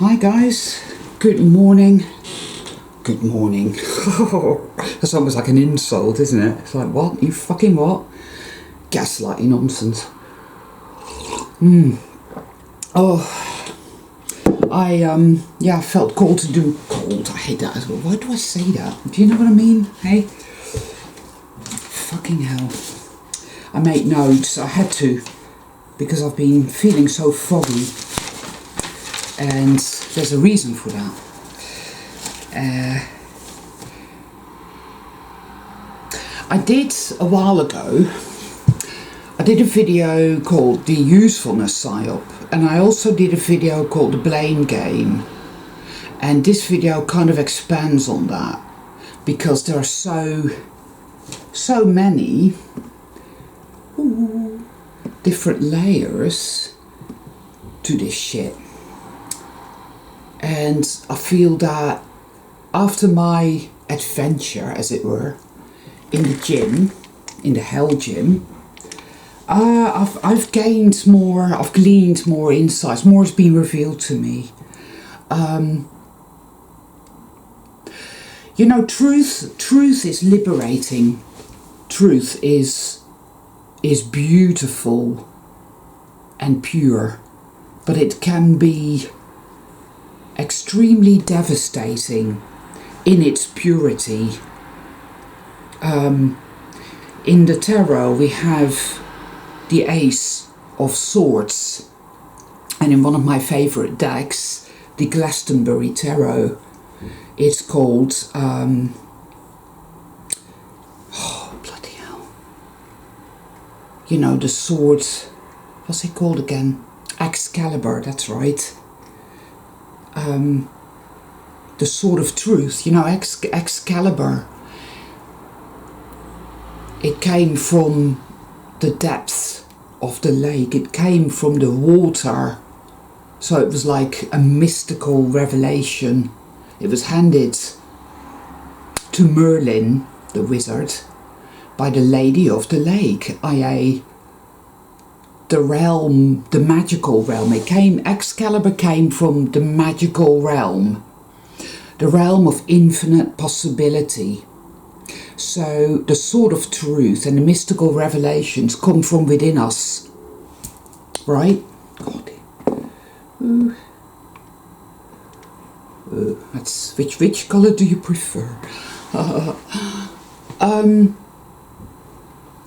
Hi guys, good morning. Good morning. That's almost like an insult, isn't it? It's like, what? You fucking what? Gaslighting nonsense. I felt called to do called. I hate that as well. Why do I say that? Do you know what I mean? Hey? Fucking hell. I made notes. I had to because I've been feeling so foggy. And there's a reason for that. I did a while ago, I did a video called The Usefulness Psyop, and I also did a video called The Blame Game. And this video kind of expands on that because there are so many different layers to this shit. And I feel that after my adventure, as it were, in the gym, in the hell gym, I've gleaned more insights, more has been revealed to me. You know, truth is liberating. Truth is beautiful and pure, but it can be extremely devastating in its purity. In the tarot we have the Ace of Swords, and in one of my favorite decks, the Glastonbury Tarot, it's called oh bloody hell, you know, the sword, what's it called again? Excalibur, that's right. The Sword of Truth, you know, Excalibur. It came from the depths of the lake, it came from the water, so it was like a mystical revelation. It was handed to Merlin, the wizard, by the Lady of the Lake, i.e. the realm, the magical realm. Excalibur came from the magical realm, the realm of infinite possibility. So the Sword of Truth and the mystical revelations come from within us, right? God. That's which color do you prefer?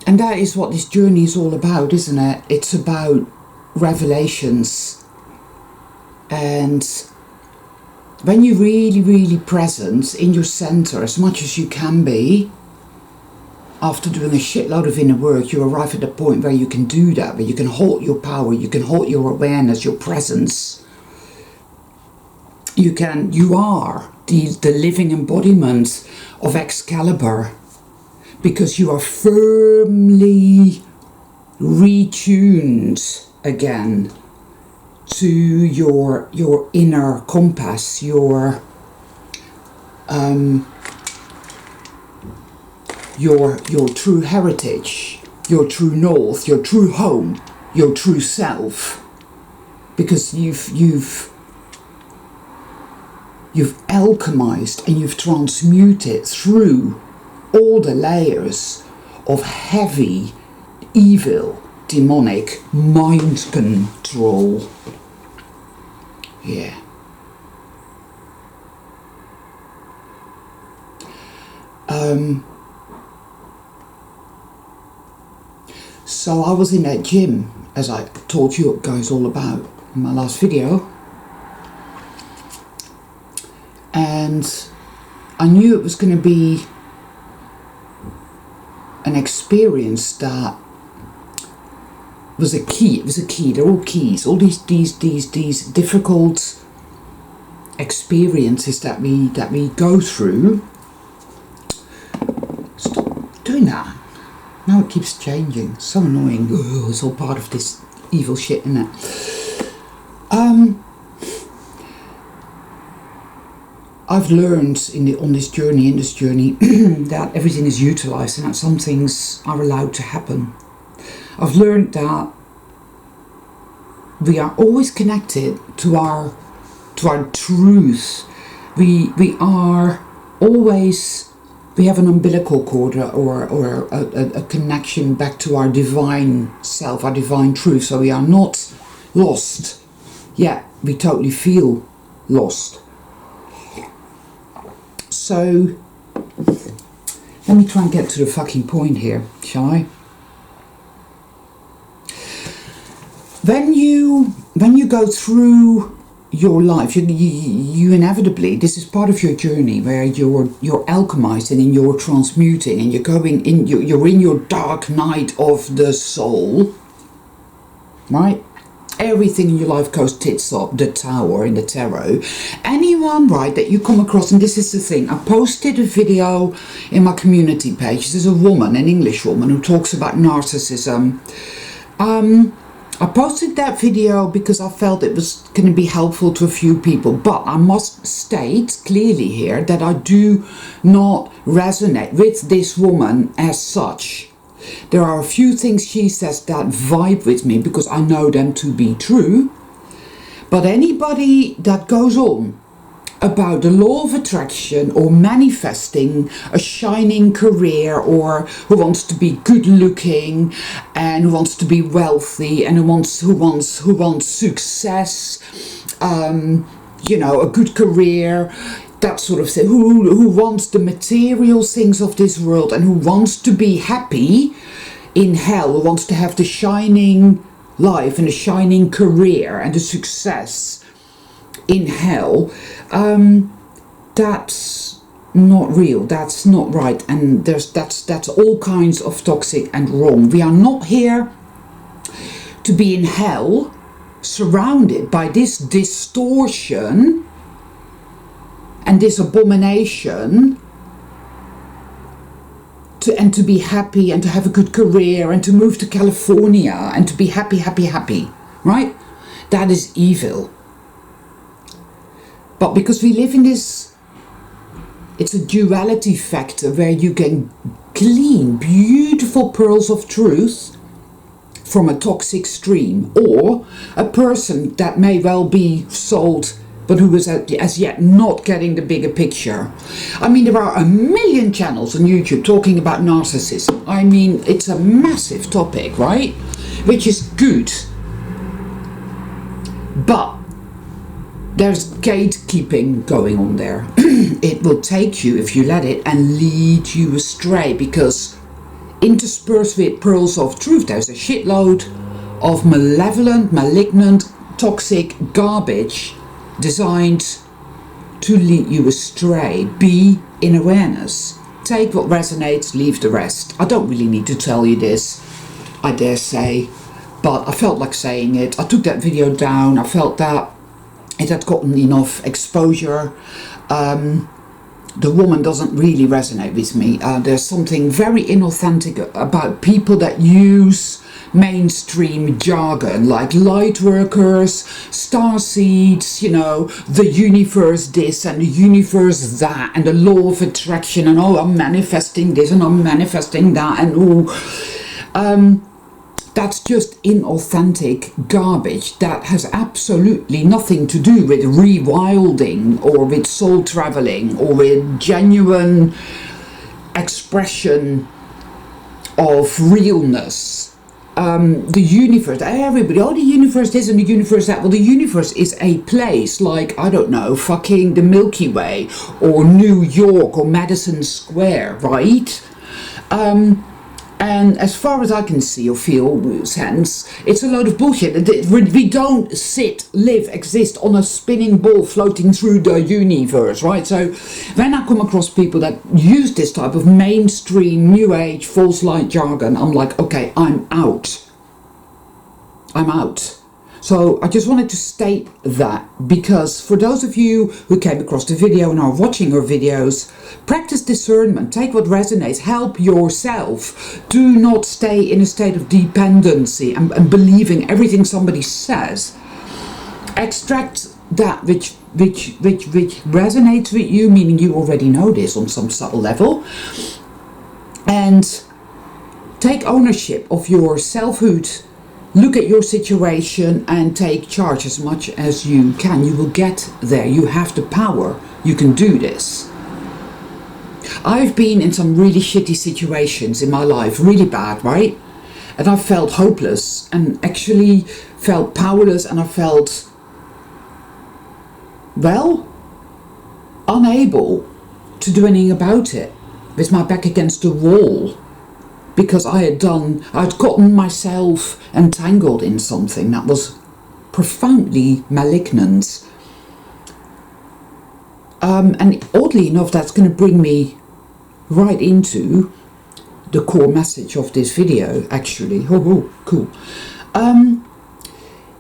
And that is what this journey is all about, isn't it? It's about revelations. And when you're really present in your center as much as you can be, after doing a shitload of inner work, you arrive at the point where you can do that, where you can hold your power, you can hold your awareness, your presence. You are the living embodiment of Excalibur, because you are firmly retuned again to your inner compass, your true heritage, your true north, your true home, your true self, because you've alchemized and you've transmuted through all the layers of heavy, evil, demonic mind control. Yeah. So I was in that gym, as I told you guys all about in my last video, and I knew it was going to be an experience that was a key. It was a key. They're all keys. All these difficult experiences that we go through. Stop doing that. Now it keeps changing. So annoying. Ugh, it's all part of this evil shit, isn't it? I've learned in this journey that everything is utilized and that some things are allowed to happen. I've learned that we are always connected to our to our truth. We are always, we have an umbilical cord or a connection back to our divine self, our divine truth. So we are not lost, yet we totally feel lost. So let me try and get to the fucking point here, shall I? When you go through your life, you inevitably, this is part of your journey where you're alchemizing and you're transmuting and you're in your dark night of the soul, right? Everything in your life goes tits up, the tower in the tarot. Anyone, right, that you come across, and this is the thing, I posted a video in my community page. There's a woman, an English woman, who talks about narcissism. I posted that video because I felt it was going to be helpful to a few people, but I must state clearly here that I do not resonate with this woman as such. There are a few things she says that vibe with me because I know them to be true, but anybody that goes on about the law of attraction or manifesting a shining career, or who wants to be good looking and who wants to be wealthy and who wants success, you know, a good career, that sort of thing, who wants the material things of this world and who wants to be happy in hell, who wants to have the shining life and a shining career and the success in hell, that's not real, that's not right, and that's all kinds of toxic and wrong. We are not here to be in hell surrounded by this distortion and this abomination to be happy and to have a good career and to move to California and to be happy, right? That is evil. But because we live in this, it's a duality factor where you can glean beautiful pearls of truth from a toxic stream, or a person that may well be sold but who is as yet not getting the bigger picture. I mean, there are a million channels on YouTube talking about narcissism. I mean, it's a massive topic, right? Which is good. But there's gatekeeping going on there. It will take you, if you let it, and lead you astray, because interspersed with pearls of truth, there's a shitload of malevolent, malignant, toxic garbage designed to lead you astray. Be in awareness. Take what resonates, leave the rest. I don't really need to tell you this, I dare say, but I felt like saying it. I took that video down. I felt that it had gotten enough exposure. The woman doesn't really resonate with me. There's something very inauthentic about people that use mainstream jargon like light workers, star seeds, you know, the universe this and the universe that, and the law of attraction, and oh, I'm manifesting this and I'm manifesting that, and that's just inauthentic garbage that has absolutely nothing to do with rewilding or with soul traveling or with genuine expression of realness. The universe, everybody, oh, the universe this and the universe that. Well, the universe is a place like, I don't know, fucking the Milky Way or New York or Madison Square, right? And as far as I can see or feel, sense, it's a load of bullshit. We don't sit, live, exist on a spinning ball floating through the universe, right? So when I come across people that use this type of mainstream, new age, false light jargon, I'm like, okay, I'm out. I'm out. So I just wanted to state that, because for those of you who came across the video and are watching her videos, practice discernment, take what resonates, help yourself. Do not stay in a state of dependency and believing everything somebody says. Extract that which resonates with you, meaning you already know this on some subtle level, and take ownership of your selfhood look at your situation and take charge as much as you can. You will get there. You have the power. You can do this. I've been in some really shitty situations in my life, really bad, right? And I felt hopeless and actually felt powerless, and I felt, well, unable to do anything about it, with my back against the wall, because I'd gotten myself entangled in something that was profoundly malignant. And oddly enough, that's going to bring me right into the core message of this video, actually. Oh, cool.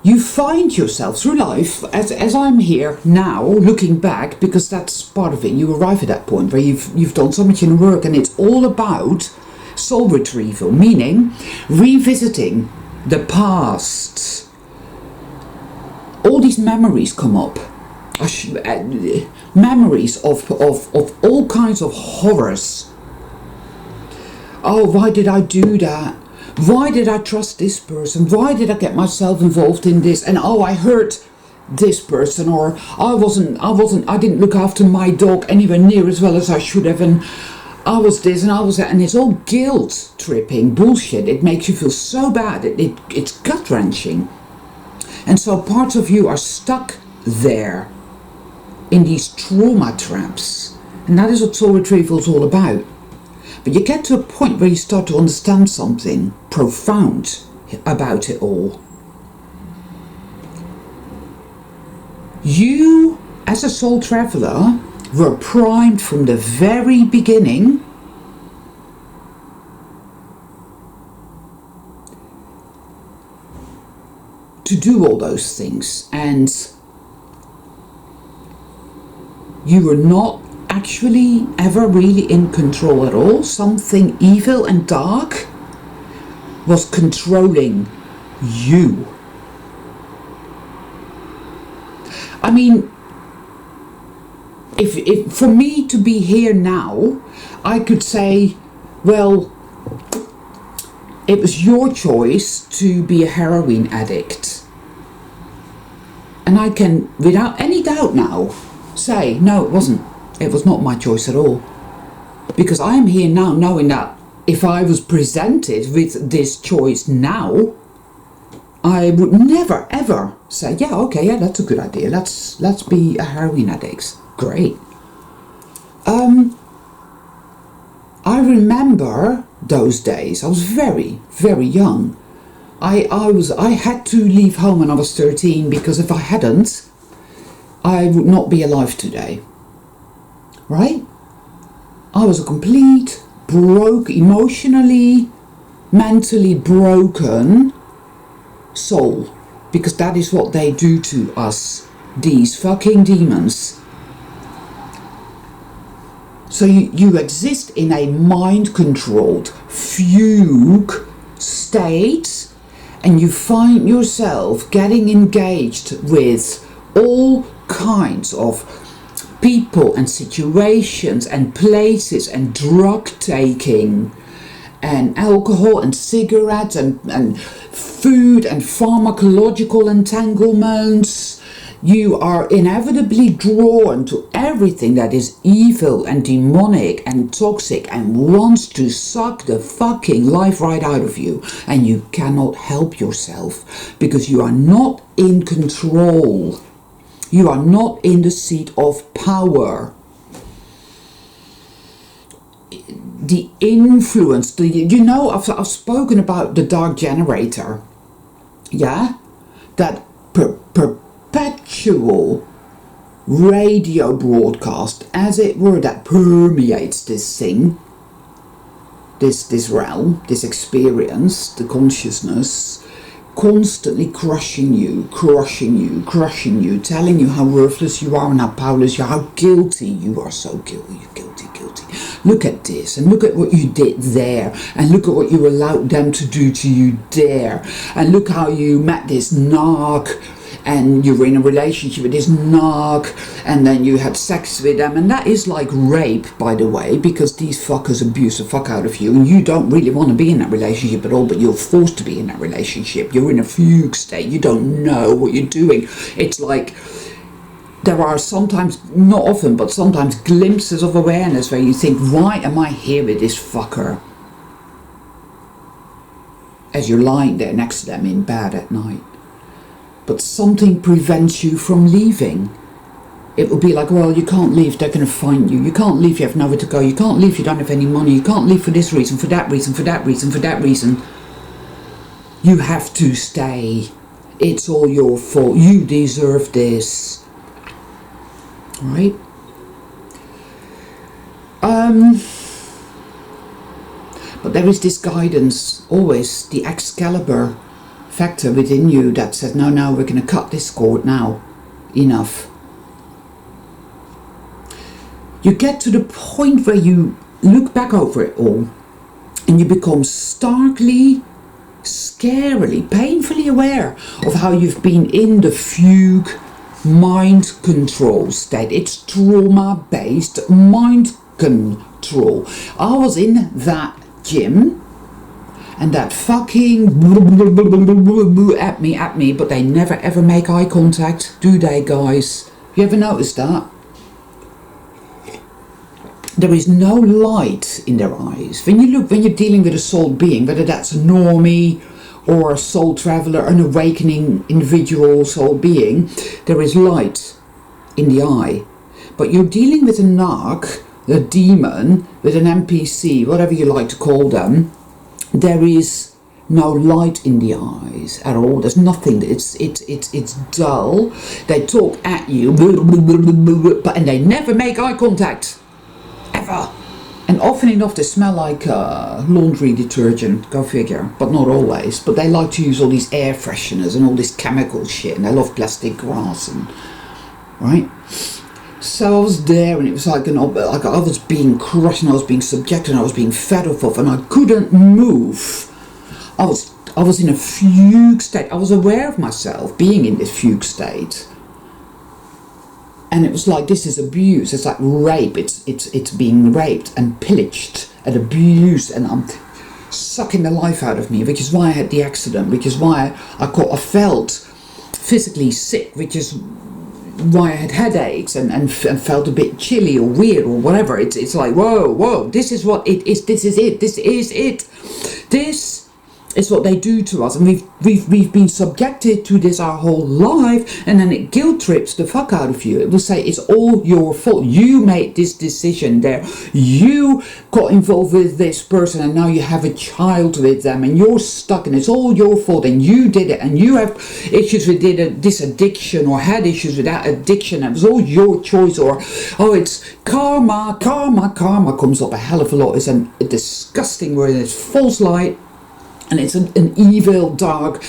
You find yourself through life, as I'm here now, looking back, because that's part of it. You arrive at that point where you've done so much in work, and it's all about soul retrieval, meaning revisiting the past. All these memories come up. Memories of all kinds of horrors. Oh, why did I do that? Why did I trust this person? Why did I get myself involved in this? And oh, I hurt this person, or I didn't look after my dog anywhere near as well as I should have, and I was this and I was that, and it's all guilt tripping bullshit. It makes you feel so bad. It's gut wrenching. And so parts of you are stuck there in these trauma traps. And that is what soul retrieval is all about. But you get to a point where you start to understand something profound about it all. You, as a soul traveler, were primed from the very beginning to do all those things, and you were not actually ever really in control at all. Something evil and dark was controlling you. I mean, if for me to be here now, I could say, well, it was your choice to be a heroin addict. And I can, without any doubt now, say, no, it wasn't. It was not my choice at all. Because I am here now knowing that if I was presented with this choice now, I would never ever say, yeah, okay, yeah, that's a good idea. Let's be a heroin addict. Great. I remember those days. I was very, very young. I had to leave home when I was 13, because if I hadn't, I would not be alive today. Right? I was a complete emotionally, mentally broken soul, because that is what they do to us, these fucking demons. So you exist in a mind-controlled fugue state, and you find yourself getting engaged with all kinds of people and situations and places and drug taking and alcohol and cigarettes and food and pharmacological entanglements. You are inevitably drawn to everything that is evil and demonic and toxic and wants to suck the fucking life right out of you. And you cannot help yourself, because you are not in control. You are not in the seat of power. The influence, I've spoken about the dark generator. Yeah? That perpetual radio broadcast, as it were, that permeates this thing, this realm, this experience, the consciousness, constantly crushing you, telling you how worthless you are and how powerless you are, how guilty you are. So guilty. Look at this, and look at what you did there, and look at what you allowed them to do to you there, and look how you met this narc and you were in a relationship with this narc, and then you had sex with them, and that is like rape, by the way, because these fuckers abuse the fuck out of you, and you don't really want to be in that relationship at all, but you're forced to be in that relationship. You're in a fugue state. You don't know what you're doing. It's like there are sometimes, not often, but sometimes glimpses of awareness where you think, why am I here with this fucker? As you're lying there next to them in bed at night. But something prevents you from leaving. It would be like, well, you can't leave, they're going to find you. You can't leave, you have nowhere to go. You can't leave, you don't have any money. You can't leave for this reason, for that reason, for that reason, for that reason. You have to stay. It's all your fault. You deserve this. Right? But there is this guidance, always, the Excalibur factor within you that says, no, we're going to cut this cord now. Enough. You get to the point where you look back over it all and you become starkly, scarily, painfully aware of how you've been in the fugue mind control state. It's trauma-based mind control. I was in that gym, and that fucking at me, but they never ever make eye contact, do they, guys? You ever noticed that? There is no light in their eyes. When you're dealing with a soul being, whether that's a normie or a soul traveler, an awakening individual soul being, there is light in the eye. But you're dealing with a narc, a demon, with an NPC, whatever you like to call them, there is no light in the eyes at all. There's nothing. It's dull. They talk at you, and they never make eye contact, ever. And often enough, they smell like laundry detergent. Go figure. But not always. But they like to use all these air fresheners and all this chemical shit, and they love plastic grass and right. So I was there, and it was like I was being crushed, and I was being subjected, and I was being fed off of, and I couldn't move. I was in a fugue state. I was aware of myself being in this fugue state, and it was like, this is abuse. It's like rape. It's being raped and pillaged and abused, and I'm sucking the life out of me, which is why I had the accident, which is why I felt physically sick, which is why I had headaches and felt a bit chilly or weird or whatever. It's like, whoa, this is what it is. This is it. This is what they do to us, and we've been subjected to this our whole life, and then it guilt trips the fuck out of you. It will say it's all your fault. You made this decision there. You got involved with this person, and now you have a child with them, and you're stuck, and it's all your fault, and you did it, and you have issues with this addiction, or had issues with that addiction. It was all your choice, or it's karma comes up a hell of a lot. It's a disgusting word. It's false light. And it's an evil, dark,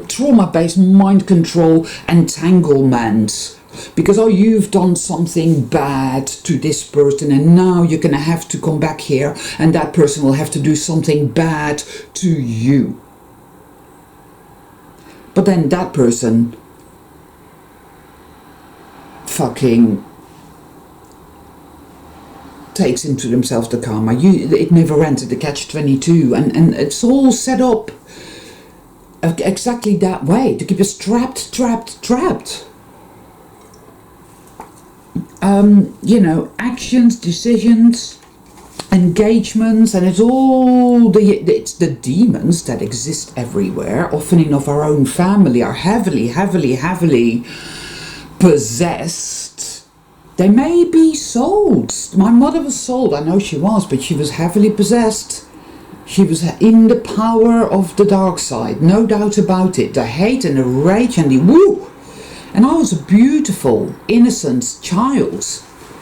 trauma-based mind control entanglement. Because, you've done something bad to this person, and now you're going to have to come back here, and that person will have to do something bad to you. But then that person fucking takes into themselves the karma. It never ends at the catch-22, and it's all set up exactly that way, to keep us trapped. Actions, decisions, engagements, and it's the demons that exist everywhere. Often enough, our own family are heavily possessed. They may be sold. My mother was sold, I know she was, but she was heavily possessed. She was in the power of the dark side, no doubt about it. The hate and the rage and the woo. And I was a beautiful, innocent child.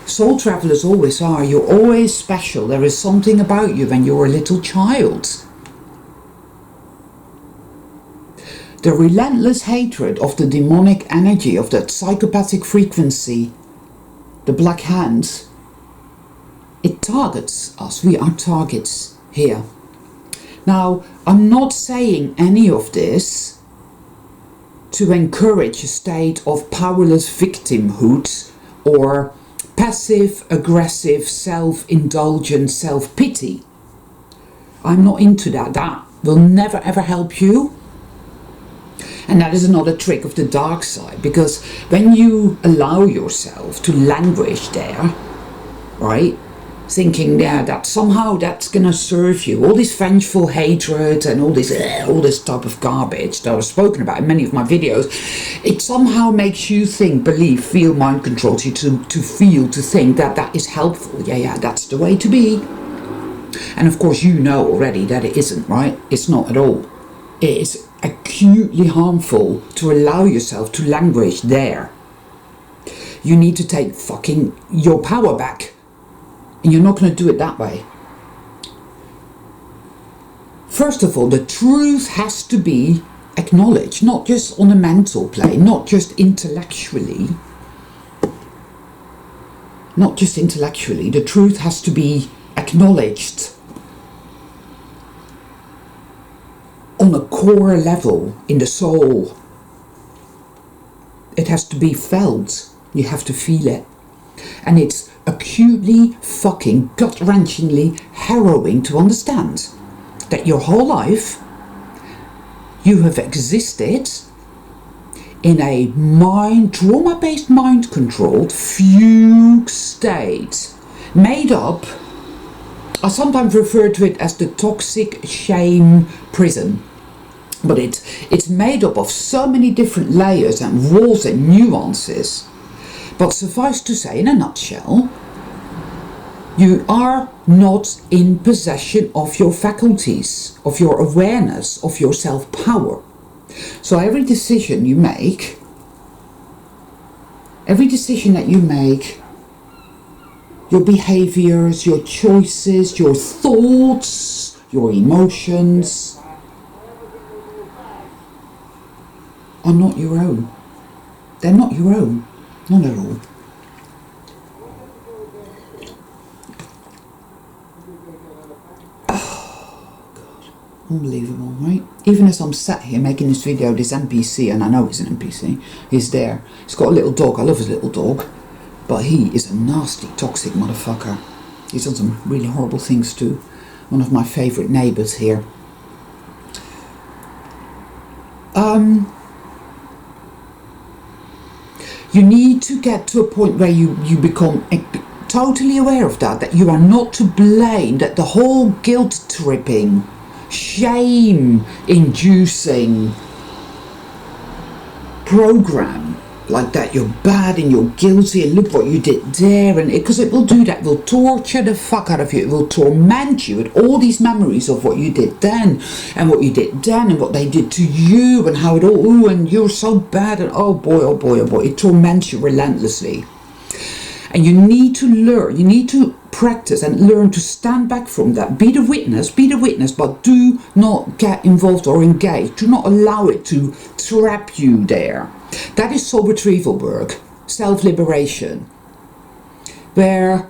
Soul travelers always are. You're always special. There is something about you when you're a little child. The relentless hatred of the demonic energy, of that psychopathic frequency, the black hand, it targets us. We are targets here. Now, I'm not saying any of this to encourage a state of powerless victimhood or passive, aggressive, self-indulgent self-pity. I'm not into that. That will never ever help you. And that is another trick of the dark side, because when you allow yourself to languish there, right, thinking that somehow that's gonna serve you, all this vengeful hatred and all this type of garbage that I've spoken about in many of my videos, it somehow makes you think, believe, feel, mind controls you to feel, to think that is helpful. Yeah, that's the way to be. And of course you know already that it isn't, right? It's not at all. It is acutely harmful to allow yourself to languish there. You need to take fucking your power back. And you're not going to do it that way. First of all, the truth has to be acknowledged, not just on a mental plane, not just intellectually. Not just intellectually. The truth has to be acknowledged on a core level in the soul. It has to be felt. You have to feel it. And it's acutely fucking gut-wrenchingly harrowing to understand that your whole life you have existed in a trauma-based, mind-controlled fugue state, made up, I sometimes refer to it as the toxic shame prison. But it's made up of so many different layers and walls and nuances. But suffice to say, in a nutshell, you are not in possession of your faculties, of your awareness, of your self-power. So every decision you make, your behaviors, your choices, your thoughts, your emotions, are not your own. They're not your own. Not at all. Oh, God. Unbelievable, right? Even as I'm sat here making this video, this NPC, and I know he's an NPC, he's there. He's got a little dog. I love his little dog. But he is a nasty, toxic motherfucker. He's done some really horrible things to one of my favourite neighbours here. You need to get to a point where you become totally aware of that you are not to blame, that the whole guilt-tripping, shame-inducing program, like that you're bad and you're guilty and look what you did there, and because it will do that, it will torture the fuck out of you, it will torment you with all these memories of what you did then and what you did then and what they did to you and how it all, and you're so bad, and oh boy, it torments you relentlessly. And you need to learn, you need to practice and learn to stand back from that. Be the witness, but do not get involved or engage. Do not allow it to trap you there. That is soul retrieval work, self-liberation, where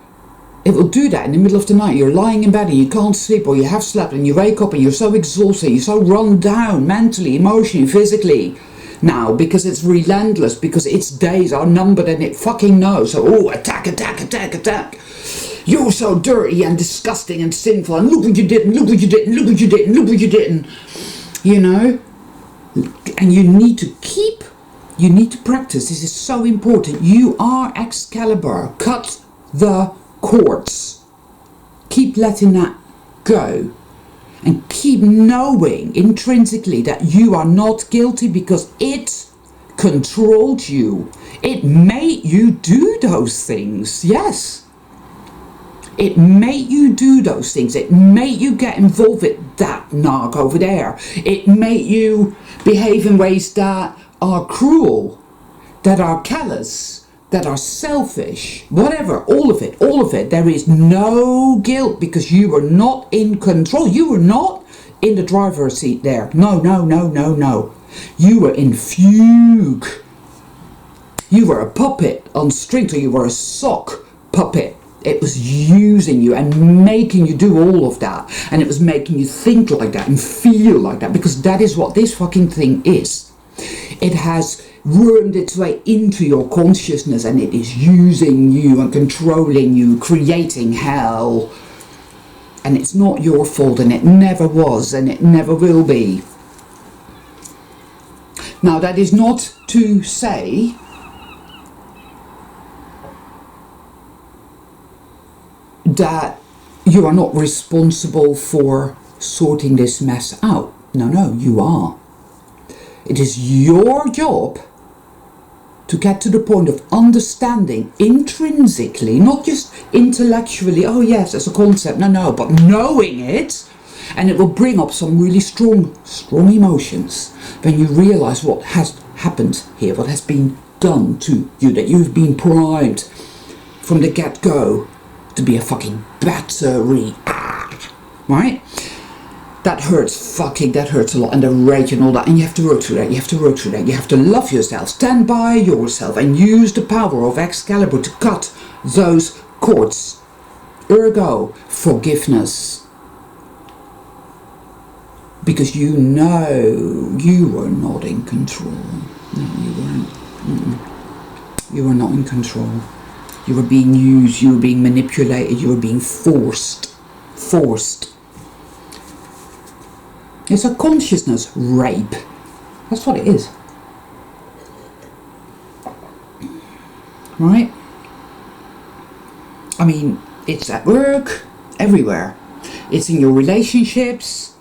it will do that in the middle of the night. You're lying in bed and you can't sleep, or you have slept and you wake up and you're so exhausted, you're so run down mentally, emotionally, physically now, because it's relentless, because its days are numbered and it fucking knows. So, oh, attack. You're so dirty and disgusting and sinful, and look what you did, and look what you did, and look what you did, and look what you didn't, you know. And you need to practice. This is so important. You are Excalibur. Cut the cords. Keep letting that go. And keep knowing intrinsically that you are not guilty, because it controlled you. It made you do those things. Yes. It made you do those things. It made you get involved with that narc over there. It made you behave in ways that are cruel, that are callous, that are selfish, whatever, all of it. There is no guilt, because you were not in control. You were not in the driver's seat there. No. You were in fugue. You were a puppet on strings, or you were a sock puppet. It was using you and making you do all of that. And it was making you think like that and feel like that, because that is what this fucking thing is. It has wormed its way into your consciousness, and it is using you and controlling you, creating hell. And it's not your fault, and it never was, and it never will be. Now, that is not to say that you are not responsible for sorting this mess out. No, you are. It is your job to get to the point of understanding intrinsically, not just intellectually, oh yes, it's a concept, no, but knowing it, and it will bring up some really strong emotions when you realize what has happened here, what has been done to you, that you've been primed from the get-go to be a fucking battery, right? That hurts a lot, and the rage and all that, and you have to work through that, you have to love yourself, stand by yourself, and use the power of Excalibur to cut those cords. Ergo, forgiveness. Because you know you were not in control. No, you weren't. You were not in control. You were being used, you were being manipulated, you were being forced. It's a consciousness rape. That's what it is. Right? I mean, it's at work, everywhere. It's in your relationships,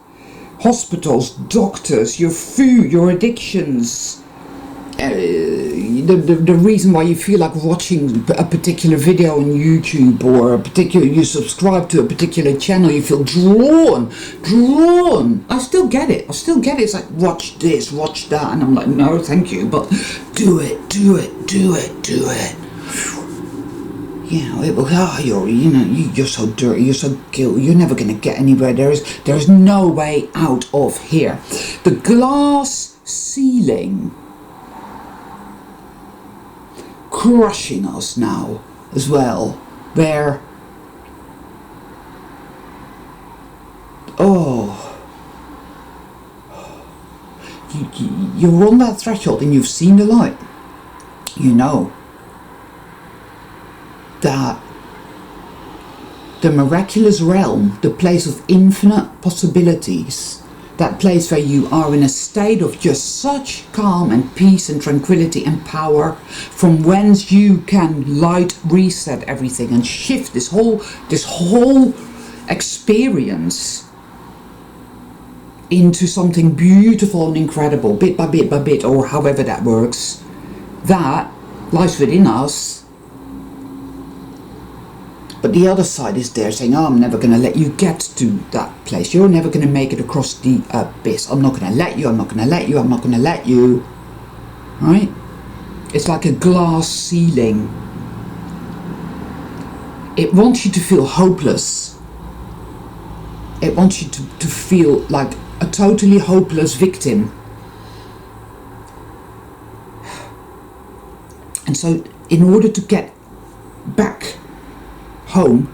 hospitals, doctors, your food, your addictions. The reason why you feel like watching a particular video on YouTube, or you subscribe to a particular channel, you feel drawn. I still get it. It's like, watch this, watch that, and I'm like, no, thank you, but do it. It will. You're so dirty. You're so guilty. You're never gonna get anywhere. There is no way out of here. The glass ceiling crushing us now as well, where you're on that threshold and you've seen the light. You know that the miraculous realm, the place of infinite possibilities, that place where you are in a state of just such calm and peace and tranquility and power, from whence you can light reset everything and shift this whole experience into something beautiful and incredible, bit by bit, or however that works. That lies within us. But the other side is there saying, I'm never going to let you get to that place. You're never going to make it across the abyss. I'm not going to let you. Right? It's like a glass ceiling. It wants you to feel hopeless. It wants you to feel like a totally hopeless victim. And so, in order to get back home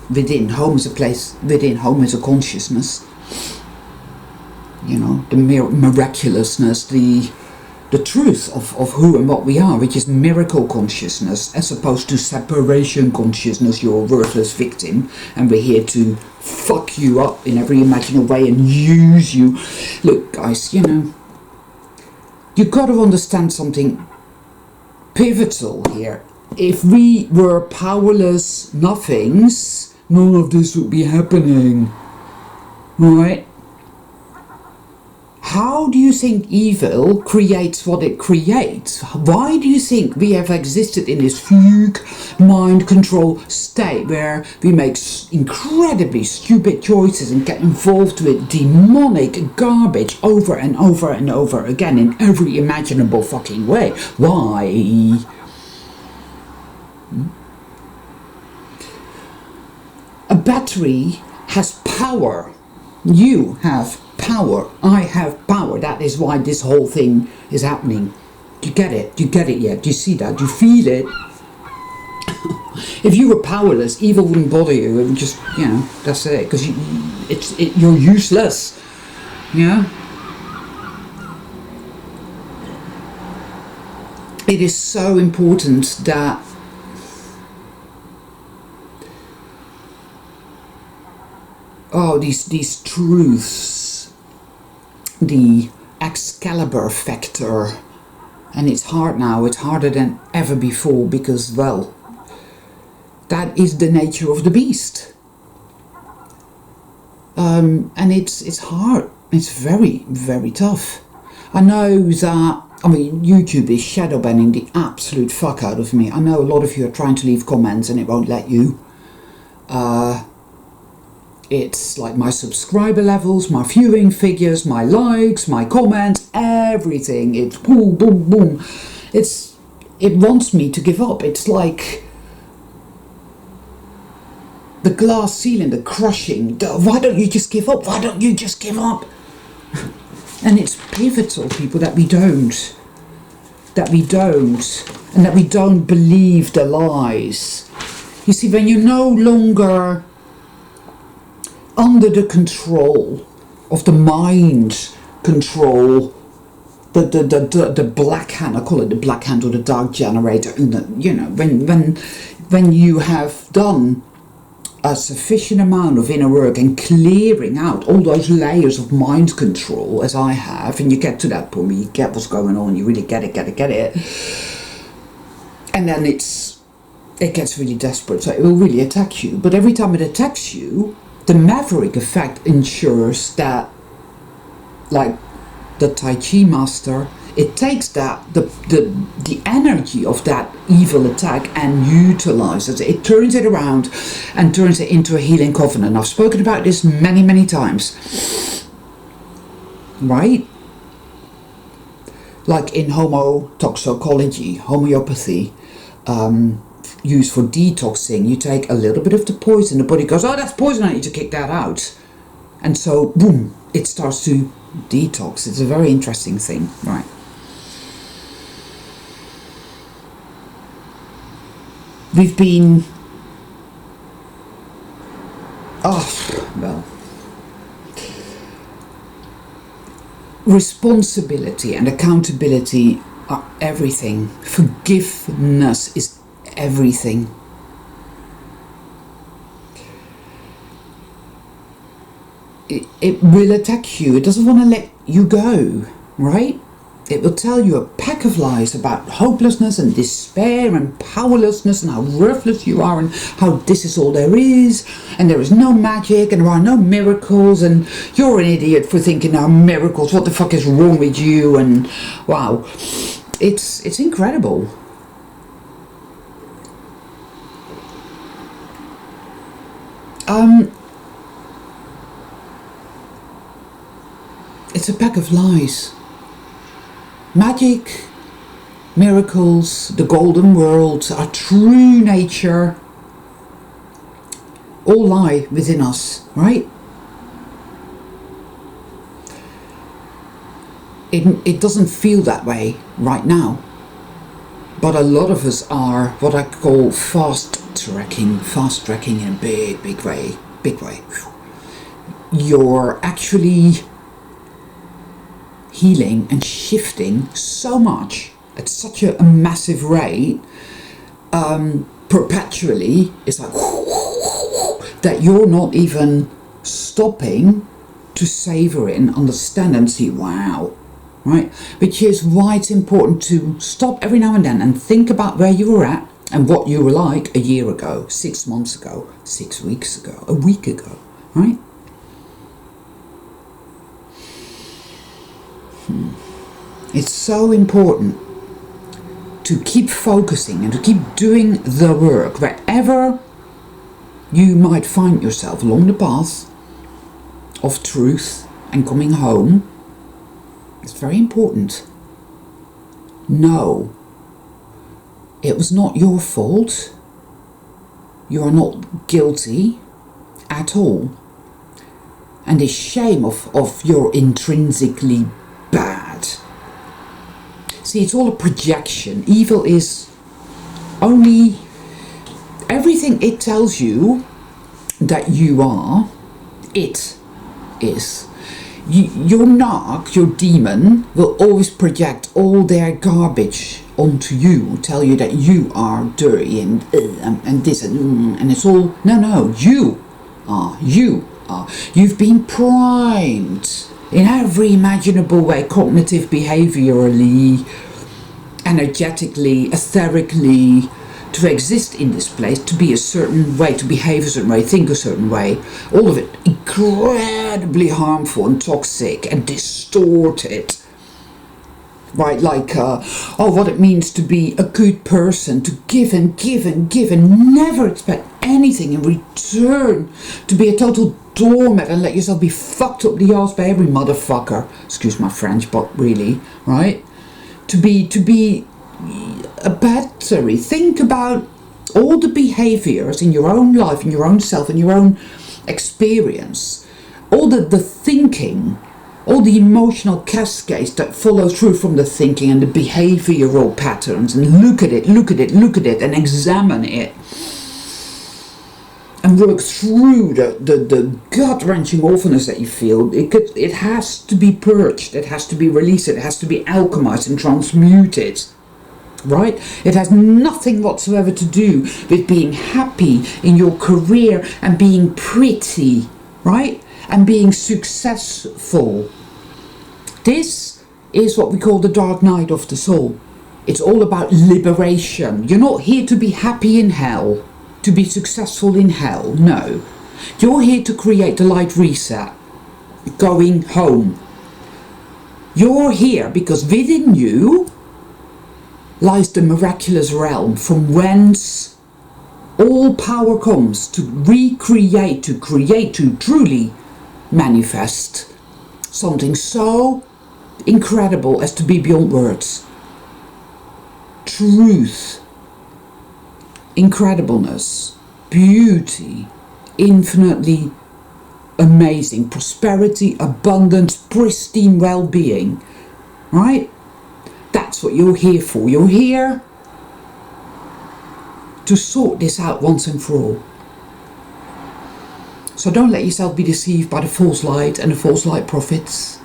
within, home is a place within, home is a consciousness, the miraculousness, the truth of who and what we are, which is miracle consciousness, as opposed to separation consciousness. You're a worthless victim and we're here to fuck you up in every imaginable way and use you. Look guys, you've got to understand something pivotal here. If we were powerless nothings, none of this would be happening, right? How do you think evil creates what it creates? Why do you think we have existed in this fugue mind control state where we make incredibly stupid choices and get involved with demonic garbage over and over and over again in every imaginable fucking way? Why? A battery has power. You have power. I have power. That is why this whole thing is happening. Do you get it? Do you get it yet? Do you see that? Do you feel it? If you were powerless, evil wouldn't bother you. It would just, that's it. Because you're useless. Yeah? it is so important that these truths, the Excalibur factor, and it's hard now, it's harder than ever before, because, well, that is the nature of the beast. And it's hard, it's very, very tough. I know that, I mean, YouTube is shadow banning the absolute fuck out of me. I know a lot of you are trying to leave comments and it won't let you. It's like my subscriber levels, my viewing figures, my likes, my comments, everything. It's boom, boom, boom. It wants me to give up. It's like the glass ceiling, the crushing. Why don't you just give up? Why don't you just give up? And it's pivotal, people, that we don't. And that we don't believe the lies. You see, when you're no longer under the control of the mind control, the black hand, I call it the black hand or the dark generator, you know, when you have done a sufficient amount of inner work and clearing out all those layers of mind control, as I have, and you get to that point where you get what's going on, you really get it, and then it gets really desperate, so it will really attack you. But every time it attacks you, the maverick effect ensures that, like the Tai Chi master, it takes that the energy of that evil attack and utilizes it. It turns it around and turns it into a healing covenant. I've spoken about this many, many times, right? Like in homotoxicology, homeopathy, used for detoxing, you take a little bit of the poison, the body goes, oh, that's poison, I need to kick that out, and so boom, it starts to detox. It's a very interesting thing, right? We've been responsibility and accountability are everything. Forgiveness is everything. It will attack you. It doesn't want to let you go, right? It will tell you a pack of lies about hopelessness and despair and powerlessness and how worthless you are and how this is all there is and there is no magic and there are no miracles and you're an idiot for thinking there are miracles. What the fuck is wrong with you? And wow, it's incredible. It's a pack of lies. Magic, miracles, the golden world, our true nature, all lie within us, right? It doesn't feel that way right now, but a lot of us are what I call fast tracking in a big way. You're actually healing and shifting so much at such a massive rate, perpetually. It's like that you're not even stopping to savor it and understand and see, wow, right? Which is why it's important to stop every now and then and think about where you were at and what you were like a year ago, 6 months ago, 6 weeks ago, a week ago, right? It's so important to keep focusing and to keep doing the work wherever you might find yourself along the path of truth and coming home. It's very important. No, it was not your fault. You are not guilty at all. And the shame of your intrinsically bad. See, it's all a projection. Evil is only everything it tells you that you are, it is. Your narc, your demon, will always project all their garbage onto you, tell you that you are dirty and this and it's all, no, you are. You've been primed in every imaginable way, cognitive, behaviorally, energetically, etherically, to exist in this place, to be a certain way, to behave a certain way, think a certain way. All of it incredibly harmful and toxic and distorted. Right, like, what it means to be a good person, to give and give and give and never expect anything in return, to be a total doormat and let yourself be fucked up the arse by every motherfucker. Excuse my French, but really, right? To be a battery. Think about all the behaviors in your own life, in your own self, in your own experience, all the thinking, all the emotional cascades that follow through from the thinking and the behavioral patterns, and look at it and examine it and work through the gut-wrenching awfulness that you feel. It has to be purged, it has to be released, it has to be alchemized and transmuted, right? It has nothing whatsoever to do with being happy in your career and being pretty, right? And being successful. This is what we call the dark night of the soul. It's all about liberation. You're not here to be happy in hell, to be successful in hell. No. You're here to create the light reset, going home. You're here because within you lies the miraculous realm from whence all power comes to recreate, to create, to truly manifest something so incredible as to be beyond words. Truth, incredibleness, beauty, infinitely amazing, prosperity, abundance, pristine well-being, right? That's what you're here for. You're here to sort this out once and for all. So don't let yourself be deceived by the false light and the false light prophets.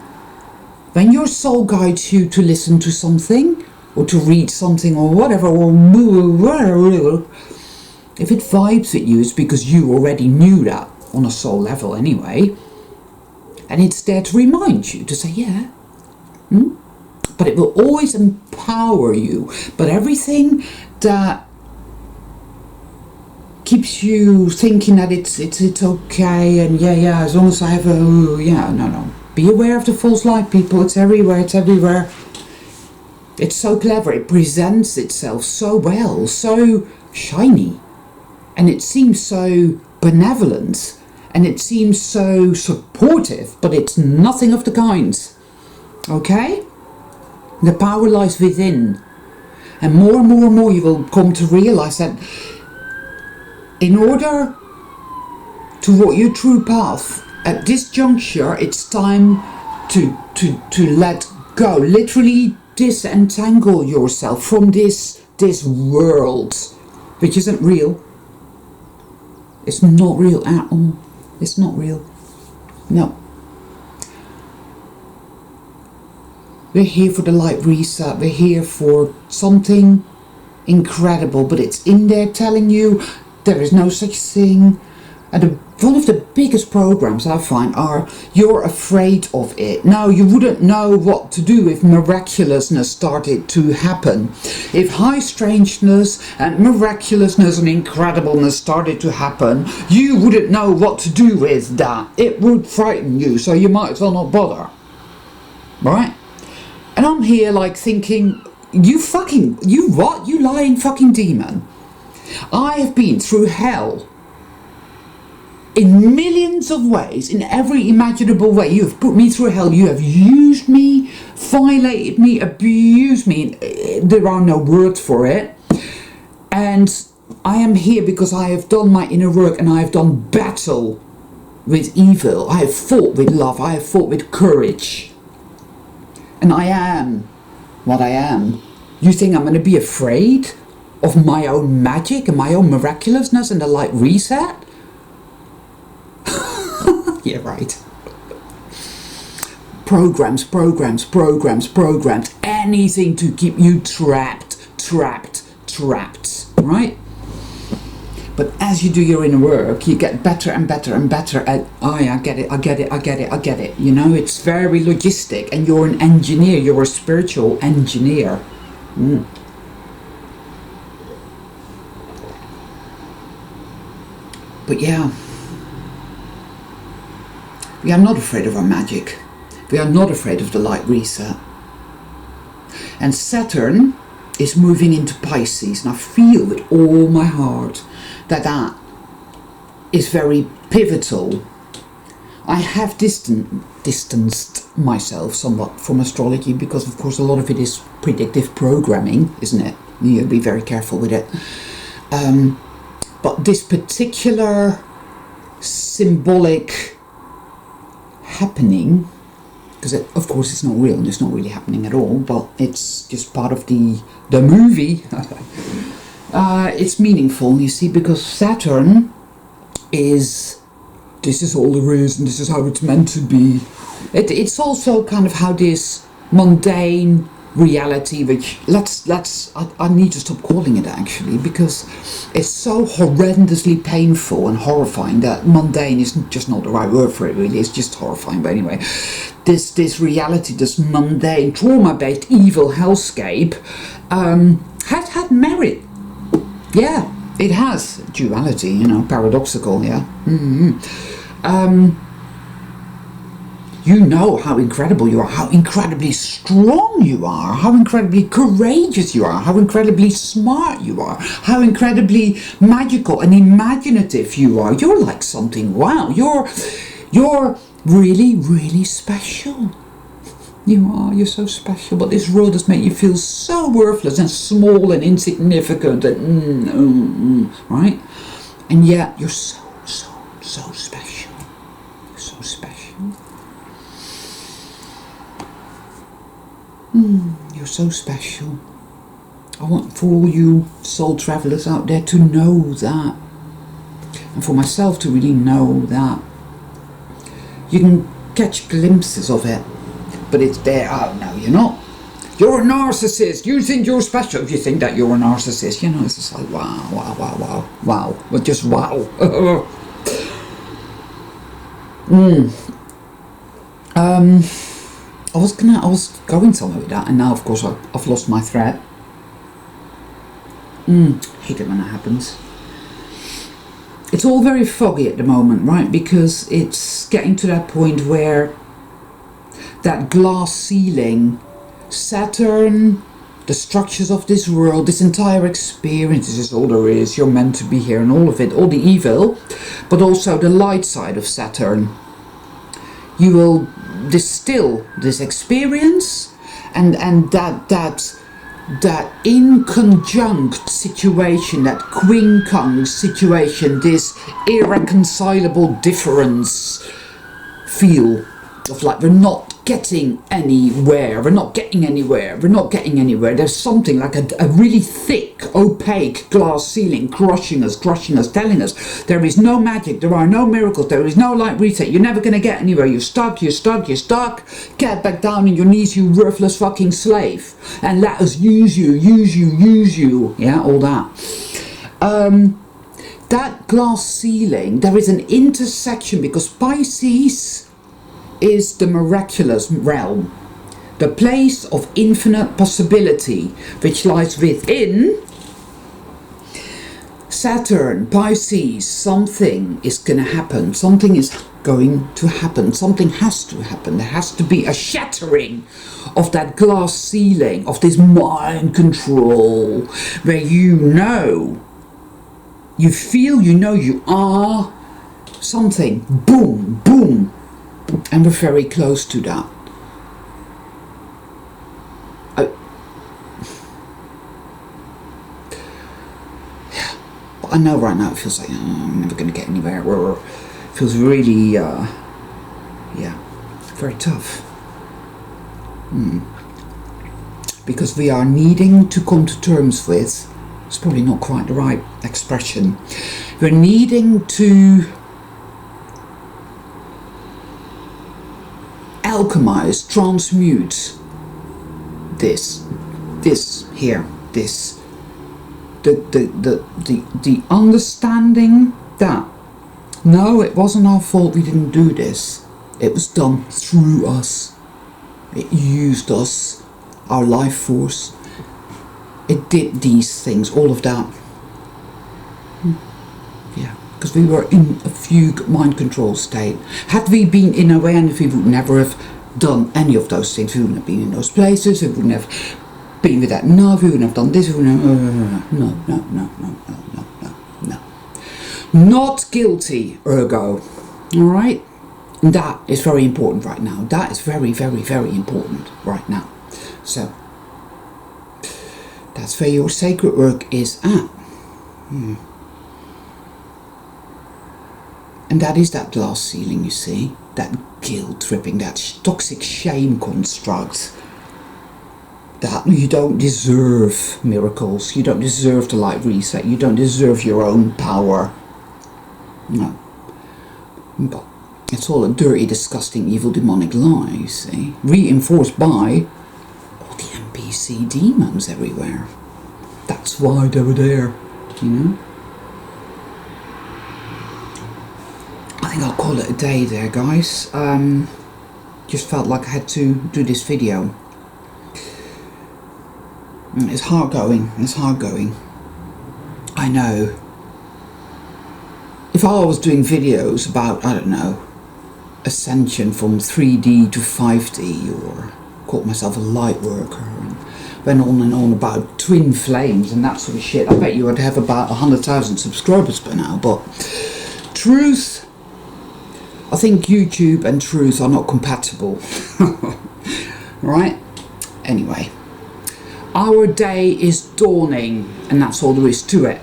When your soul guides you to listen to something, or to read something, or whatever, or if it vibes at you, it's because you already knew that on a soul level anyway. And it's there to remind you, to say, yeah. But it will always empower you. But everything that keeps you thinking that it's okay, and yeah, as long as I have no. Be aware of the false light, people. It's everywhere, It's so clever. It presents itself so well, so shiny. And it seems so benevolent. And it seems so supportive. But it's nothing of the kind. Okay? The power lies within. And more you will come to realize that in order to walk your true path, at this juncture, it's time to let go. Literally disentangle yourself from this world, which isn't real. It's not real at all. It's not real. No. We're here for the light reset. We're here for something incredible, but it's in there telling you there is no such thing. And one of the biggest programs I find are, you're afraid of it. Now, you wouldn't know what to do if miraculousness started to happen. If high strangeness and miraculousness and incredibleness started to happen, you wouldn't know what to do with that. It would frighten you, so you might as well not bother. Right? And I'm here like thinking, you what? You lying fucking demon. I have been through hell in millions of ways, in every imaginable way. You have put me through hell. You have used me, violated me, abused me. There are no words for it. And I am here because I have done my inner work, and I have done battle with evil. I have fought with love. I have fought with courage. And I am what I am. You think I'm going to be afraid of my own magic and my own miraculousness and the light reset? Yeah, right. Programs. Anything to keep you trapped, trapped, right? But as you do your inner work, you get better and better and better at, oh yeah, I get it. You know, it's very logistic, and you're an engineer, you're a spiritual engineer. But yeah, we are not afraid of our magic. We are not afraid of the light reset. And Saturn is moving into Pisces, and I feel with all my heart that that is very pivotal. I have distanced myself somewhat from astrology because, of course, a lot of it is predictive programming, isn't it? You have to be very careful with it. But this particular symbolic happening, because of course it's not real and it's not really happening at all, but it's just part of the movie. It's meaningful, you see, because Saturn is, this is all there is and this is how it's meant to be. It's also kind of how this mundane reality, which I need to stop calling it actually, because it's so horrendously painful and horrifying that mundane is just not the right word for it really. It's just horrifying. But anyway, this reality, this mundane trauma-based evil hellscape has had merit. Yeah, it has duality, you know, paradoxical. Yeah. You know how incredible you are, how incredibly strong you are, how incredibly courageous you are, how incredibly smart you are, how incredibly magical and imaginative you are. You're like something, wow, you're really, really special. You're so special, but this world has made you feel so worthless and small and insignificant and right? And yet you're so special. You're so special. You're so special. I want for all you soul travelers out there to know that, and for myself to really know that. You can catch glimpses of it, but it's there. Oh no, you're not. You're a narcissist. You think you're special. If you think that you're a narcissist, you know, it's just like wow. But just wow. I was going somewhere with that, and now of course I've lost my thread. Hate it when that happens. It's all very foggy at the moment, right? Because it's getting to that point where that glass ceiling, Saturn, the structures of this world, this entire experience, this is all there is, you're meant to be here, and all of it, all the evil, but also the light side of Saturn. You will distill this experience, and that inconjunct situation, that quincunx situation, this irreconcilable difference feel of like we're not getting anywhere. There's something like a really thick, opaque glass ceiling crushing us, telling us there is no magic, there are no miracles, there is no light reset, you're never going to get anywhere, you're stuck, get back down on your knees, you worthless fucking slave, and let us use you, yeah, all that. That glass ceiling, there is an intersection, because Pisces is the miraculous realm, the place of infinite possibility, which lies within Saturn, Pisces. Something is going to happen, something is going to happen, something has to happen. There has to be a shattering of that glass ceiling, of this mind control, where you feel you are something, boom, and we're very close to that. I know right now it feels like I'm never going to get anywhere, or it feels really, very tough. Because we are needing to come to terms with, it's probably not quite the right expression, we're needing to alchemize, transmute this here, this, the understanding that no, it wasn't our fault we didn't do this. It was done through us. It used us, our life force. It did these things, all of that. Yeah, because we were in a fugue mind control state. Had we been in awareness, we would never have done any of those things. We wouldn't have been in those places. We wouldn't have been with that nerve. We wouldn't have done this. We wouldn't have, no. Not guilty, ergo. All right? And that is very important right now. That is very, very, very important right now. So, that's where your sacred work is at. And that is that glass ceiling, you see. That guilt tripping, that toxic shame construct. That you don't deserve miracles. You don't deserve the light reset. You don't deserve your own power. No. But it's all a dirty, disgusting, evil, demonic lie, you see. Reinforced by all the NPC demons everywhere. That's why they were there, you know. I think I'll call it a day there, guys. Just felt like I had to do this video. It's hard going. It's hard going. I know. If I was doing videos about, I don't know, ascension from 3D to 5D, or called myself a light worker, and went on and on about twin flames and that sort of shit, I bet you would have about 100,000 subscribers by now. But truth, I think YouTube and truth are not compatible. Right? Anyway, our day is dawning, and that's all there is to it.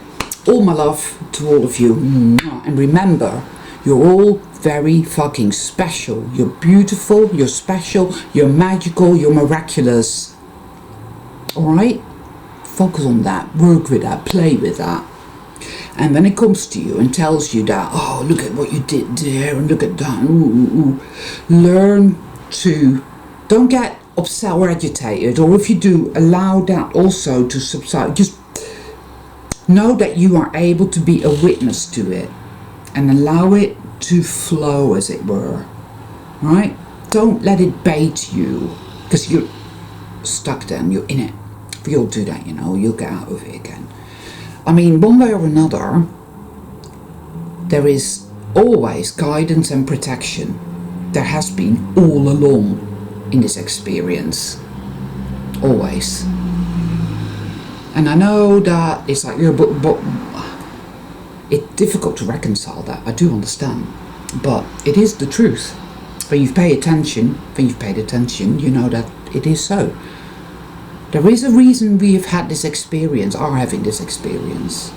All my love to all of you. And remember, you're all very fucking special. You're beautiful, you're special, you're magical, you're miraculous. Alright? Focus on that, work with that, play with that. And when it comes to you and tells you that, oh, look at what you did there and look at that, learn to, don't get upset or agitated, or if you do, allow that also to subside. Just know that you are able to be a witness to it and allow it to flow, as it were. Right? Don't let it bait you, because you're stuck then, you're in it. You'll do that, you know, you'll get out of it again. I mean, one way or another, there is always guidance and protection. There has been all along in this experience. Always. And I know that it's like, yeah, but it's difficult to reconcile that. I do understand. But it is the truth. When you've paid attention, you know that it is so. There is a reason we have had this experience, are having this experience.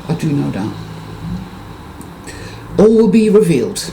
I do know that. All will be revealed.